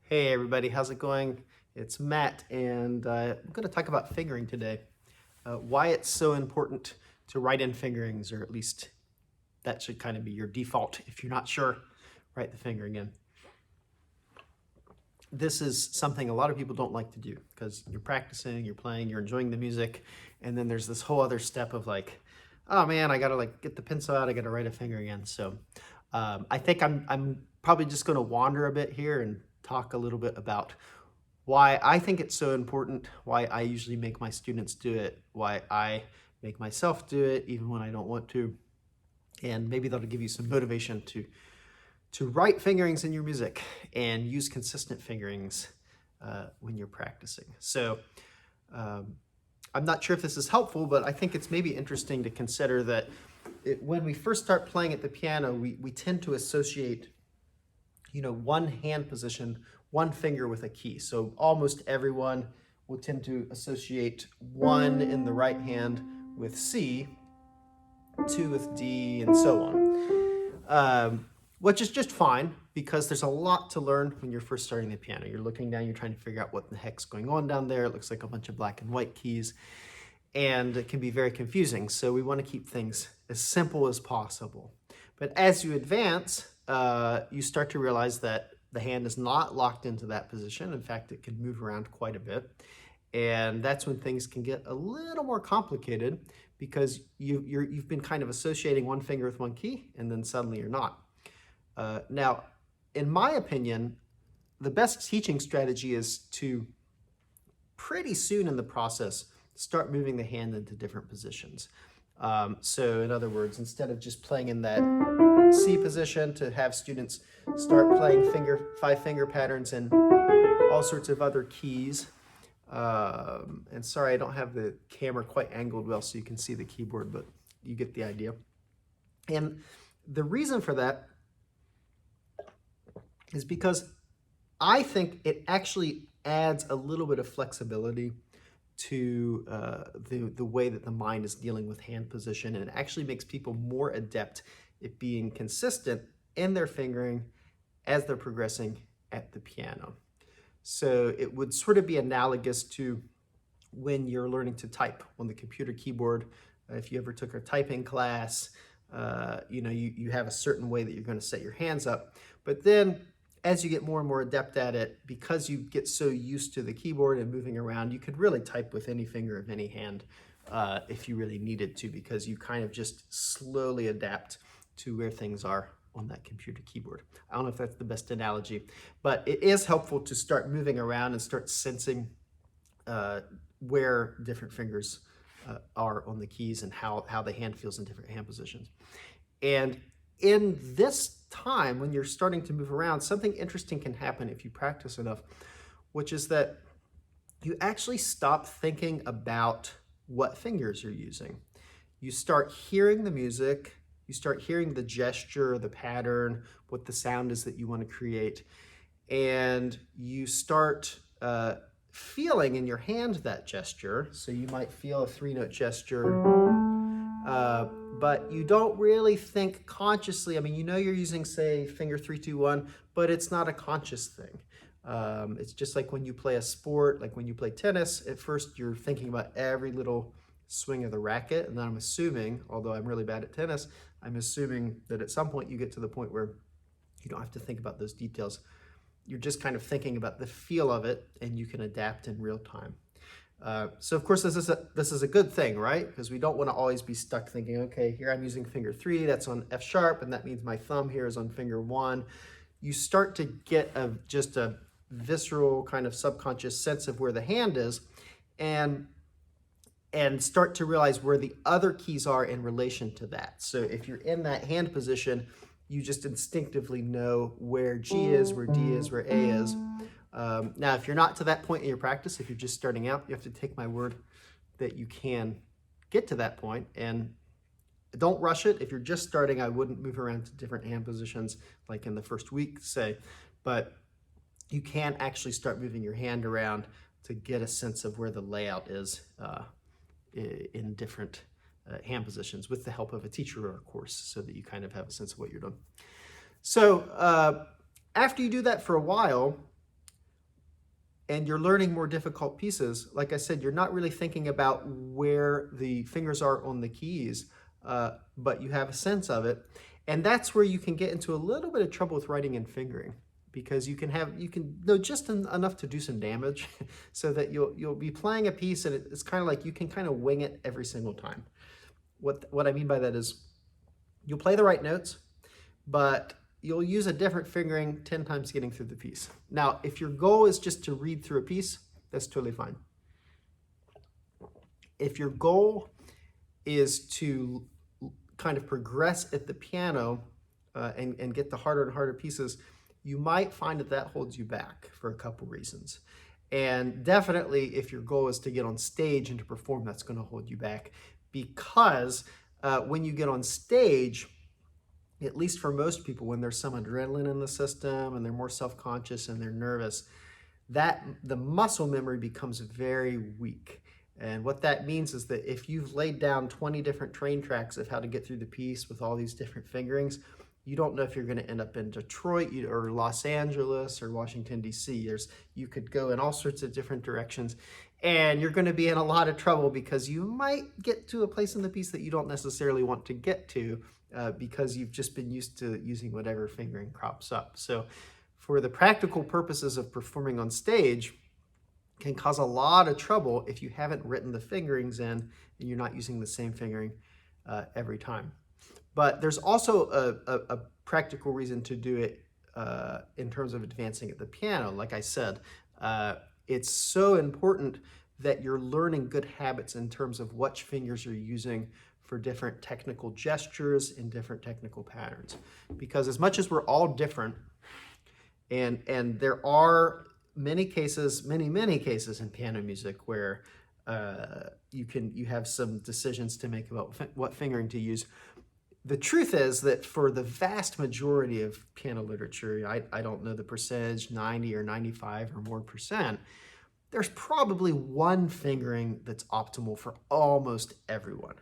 Hey everybody, how's it going? It's Matt, and I'm going to talk about fingering today. Why it's so important to write in fingerings, or at least that should kind of be your default. If you're not sure, write the fingering in. This is something a lot of people don't like to do because you're practicing, you're playing, you're enjoying the music, and then there's this whole other step of like, oh man, I gotta like get the pencil out, I gotta write a fingering in. So I think I'm probably just going to wander a bit here and talk a little bit about why I think it's so important, why I usually make my students do it, why I make myself do it even when I don't want to, and maybe that'll give you some motivation to write fingerings in your music and use consistent fingerings when you're practicing. So I'm not sure if this is helpful, but I think it's maybe interesting to consider that when we first start playing at the piano, we tend to associate, one hand position, one finger with a key. So almost everyone will tend to associate one in the right hand with C, two with D, and so on. Which is just fine because there's a lot to learn when you're first starting the piano. You're looking down, you're trying to figure out what the heck's going on down there. It looks like a bunch of black and white keys, and it can be very confusing. So we want to keep things as simple as possible. But as you advance, you start to realize that the hand is not locked into that position. In fact, it can move around quite a bit. And that's when things can get a little more complicated because you've been kind of associating one finger with one key, and then suddenly you're not. Now, in my opinion, the best teaching strategy is to pretty soon in the process start moving the hand into different positions. So in other words, instead of just playing in that C position, to have students start playing five finger patterns and all sorts of other keys. And sorry, I don't have the camera quite angled well so you can see the keyboard, but you get the idea. And the reason for that is because I think it actually adds a little bit of flexibility to the way that the mind is dealing with hand position, and it actually makes people more adept at being consistent in their fingering as they're progressing at the piano. So it would sort of be analogous to when you're learning to type on the computer keyboard. If you ever took a typing class, you have a certain way that you're going to set your hands up. But then as you get more and more adept at it, because you get so used to the keyboard and moving around, you could really type with any finger of any hand if you really needed to, because you kind of just slowly adapt to where things are on that computer keyboard. I don't know if that's the best analogy, but it is helpful to start moving around and start sensing where different fingers are on the keys and how the hand feels in different hand positions. And in this time, when you're starting to move around, something interesting can happen if you practice enough, which is that you actually stop thinking about what fingers you're using. You start hearing the music, you start hearing the gesture, the pattern, what the sound is that you want to create, and you start feeling in your hand that gesture. So you might feel a 3-note gesture, but you don't really think consciously. I mean, you're using, say, finger 3, 2, 1, but it's not a conscious thing. It's just like when you play a sport, like when you play tennis, at first you're thinking about every little swing of the racket, and then I'm assuming, although I'm really bad at tennis, I'm assuming that at some point you get to the point where you don't have to think about those details. You're just kind of thinking about the feel of it, and you can adapt in real time. So of course this is a good thing, right? Because we don't want to always be stuck thinking, okay, here I'm using finger 3, that's on F sharp, and that means my thumb here is on finger 1. You start to get just a visceral kind of subconscious sense of where the hand is, and start to realize where the other keys are in relation to that. So if you're in that hand position, you just instinctively know where G is, where D is, where A is. Now, if you're not to that point in your practice, if you're just starting out, you have to take my word that you can get to that point, and don't rush it. If you're just starting, I wouldn't move around to different hand positions like in the first week, say, but you can actually start moving your hand around to get a sense of where the layout is in different hand positions with the help of a teacher or a course, so that you kind of have a sense of what you're doing. So after you do that for a while, and you're learning more difficult pieces, like I said, you're not really thinking about where the fingers are on the keys, but you have a sense of it. And that's where you can get into a little bit of trouble with writing and fingering, because you can know just enough to do some damage so that you'll be playing a piece and it's kind of like you can kind of wing it every single time. What I mean by that is you'll play the right notes, but you'll use a different fingering 10 times getting through the piece. Now, if your goal is just to read through a piece, that's totally fine. If your goal is to kind of progress at the piano and get the harder and harder pieces, you might find that that holds you back for a couple reasons. And definitely if your goal is to get on stage and to perform, that's going to hold you back, because when you get on stage, at least for most people, when there's some adrenaline in the system and they're more self-conscious and they're nervous, that the muscle memory becomes very weak. And what that means is that if you've laid down 20 different train tracks of how to get through the piece with all these different fingerings, you don't know if you're going to end up in Detroit or Los Angeles or Washington, D.C. You could go in all sorts of different directions, and you're going to be in a lot of trouble because you might get to a place in the piece that you don't necessarily want to get to because you've just been used to using whatever fingering crops up. So for the practical purposes of performing on stage, can cause a lot of trouble if you haven't written the fingerings in and you're not using the same fingering every time. But there's also a practical reason to do it in terms of advancing at the piano. Like I said, it's so important that you're learning good habits in terms of which fingers you're using for different technical gestures and different technical patterns. Because as much as we're all different, and there are many cases in piano music where you have some decisions to make about what fingering to use. The truth is that for the vast majority of piano literature, I don't know the percentage, 90 or 95 or more percent, there's probably one fingering that's optimal for almost everyone.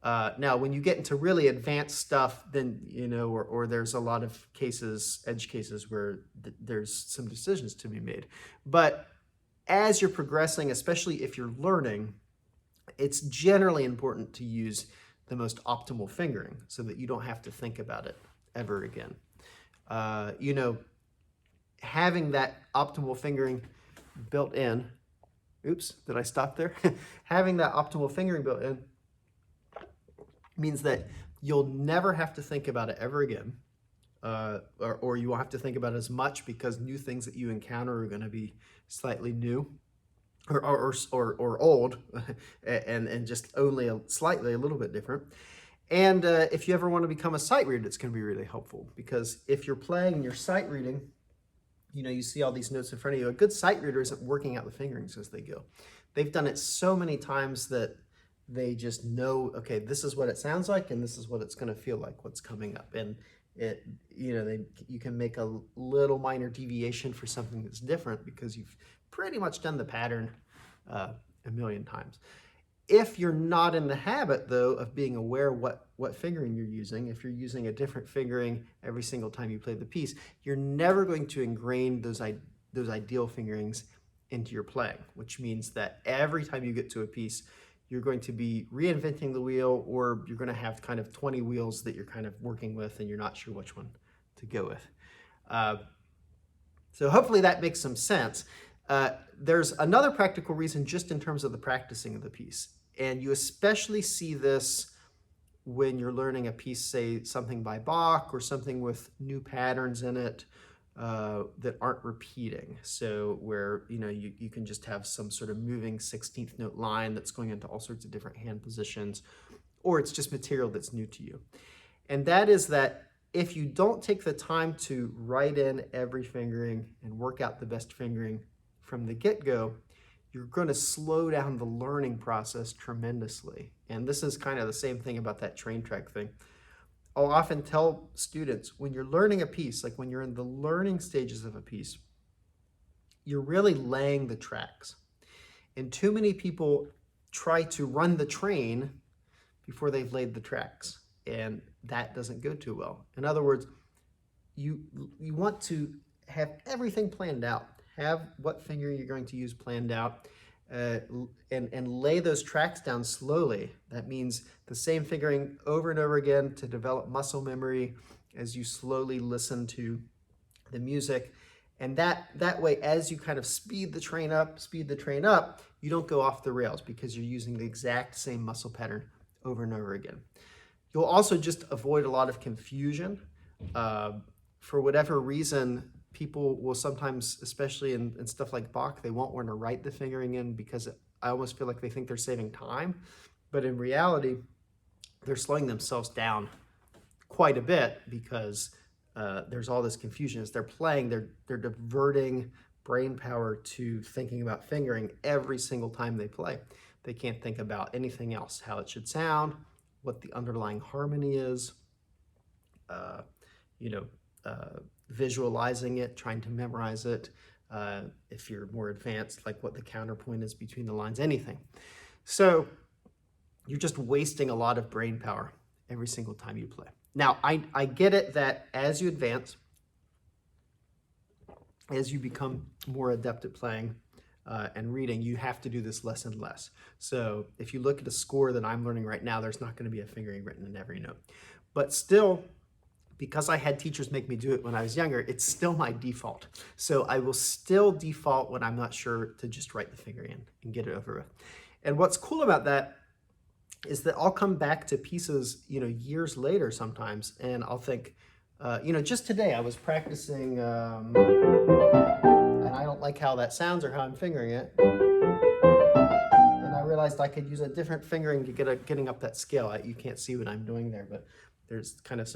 Now, when you get into really advanced stuff, then, or there's a lot of cases, edge cases, where there's some decisions to be made. But as you're progressing, especially if you're learning, it's generally important to use the most optimal fingering so that you don't have to think about it ever again. Having that optimal fingering built in, oops, did I stop there? Having that optimal fingering built in means that you'll never have to think about it ever again, or you won't have to think about it as much because new things that you encounter are going to be slightly new or old and just only slightly a little bit different. And if you ever want to become a sight reader, it's going to be really helpful, because if you're playing and you're sight reading, you see all these notes in front of you. A good sight reader isn't working out the fingerings as they go. They've done it so many times that they just know, okay, this is what it sounds like and this is what it's going to feel like, what's coming up. And you can make a little minor deviation for something that's different because you've pretty much done the pattern a million times. If you're not in the habit, though, of being aware what fingering you're using, if you're using a different fingering every single time you play the piece, you're never going to ingrain those ideal fingerings into your playing, which means that every time you get to a piece, you're going to be reinventing the wheel, or you're going to have kind of 20 wheels that you're kind of working with and you're not sure which one to go with. So hopefully that makes some sense. There's another practical reason just in terms of the practicing of the piece. And you especially see this when you're learning a piece, say something by Bach or something with new patterns in it that aren't repeating. So where you can just have some sort of moving 16th note line that's going into all sorts of different hand positions, or it's just material that's new to you. And that is that if you don't take the time to write in every fingering and work out the best fingering from the get-go, you're going to slow down the learning process tremendously. And this is kind of the same thing about that train track thing. I'll often tell students, when you're learning a piece, like when you're in the learning stages of a piece, you're really laying the tracks. And too many people try to run the train before they've laid the tracks, and that doesn't go too well. In other words, you want to have everything planned out. have what finger you're going to use planned out, and lay those tracks down slowly. That means the same fingering over and over again to develop muscle memory as you slowly listen to the music. And that way, as you kind of speed the train up, you don't go off the rails because you're using the exact same muscle pattern over and over again. You'll also just avoid a lot of confusion. For whatever reason, people will sometimes, especially in stuff like Bach, they won't want to write the fingering in because I almost feel like they think they're saving time. But in reality, they're slowing themselves down quite a bit because there's all this confusion. As they're playing, they're diverting brain power to thinking about fingering every single time they play. They can't think about anything else, how it should sound, what the underlying harmony is, visualizing it, trying to memorize it. If you're more advanced, like what the counterpoint is between the lines, anything. So you're just wasting a lot of brain power every single time you play. Now, I get it that as you advance, as you become more adept at playing and reading, you have to do this less and less. So if you look at a score that I'm learning right now, there's not going to be a fingering written in every note. But still, because I had teachers make me do it when I was younger, it's still my default. So I will still default when I'm not sure to just write the finger in and get it over with. And what's cool about that is that I'll come back to pieces, years later sometimes, and I'll think, just today I was practicing, and I don't like how that sounds or how I'm fingering it. And I realized I could use a different fingering to getting up that scale. You can't see what I'm doing there, but there's kind of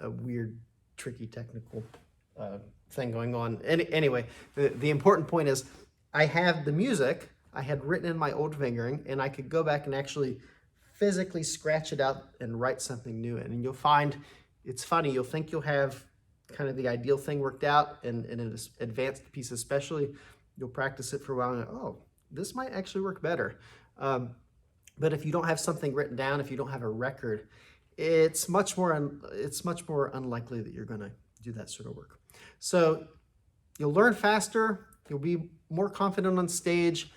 a weird, tricky technical thing going on. Anyway, the important point is I have the music I had written in my old fingering, and I could go back and actually physically scratch it out and write something new in. And you'll find, it's funny, you'll think you'll have kind of the ideal thing worked out, and in an advanced piece especially, you'll practice it for a while and oh, this might actually work better. But if you don't have something written down, if you don't have a record, it's much more unlikely that you're gonna do that sort of work. So you'll learn faster, you'll be more confident on stage,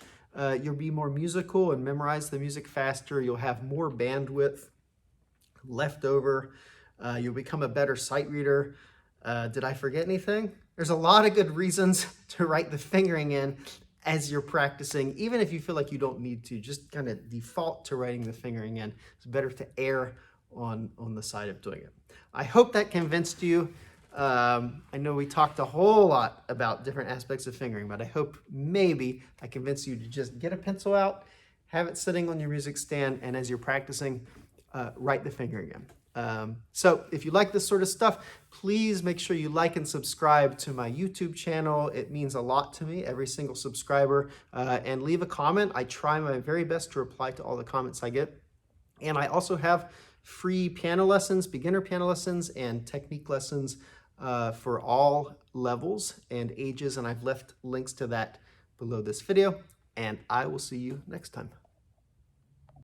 you'll be more musical and memorize the music faster, you'll have more bandwidth left over, you'll become a better sight reader. Did I forget anything? There's a lot of good reasons to write the fingering in as you're practicing, even if you feel like you don't need to, just kind of default to writing the fingering in. It's better to err on the side of doing it. I hope that convinced you. I know we talked a whole lot about different aspects of fingering, but I hope maybe I convinced you to just get a pencil out, have it sitting on your music stand, and as you're practicing, write the fingering in. So if you like this sort of stuff, please make sure you like and subscribe to my YouTube channel. It means a lot to me, every single subscriber, and leave a comment. I try my very best to reply to all the comments I get. And I also have free piano lessons, beginner piano lessons, and technique lessons for all levels and ages. And I've left links to that below this video, and I will see you next time.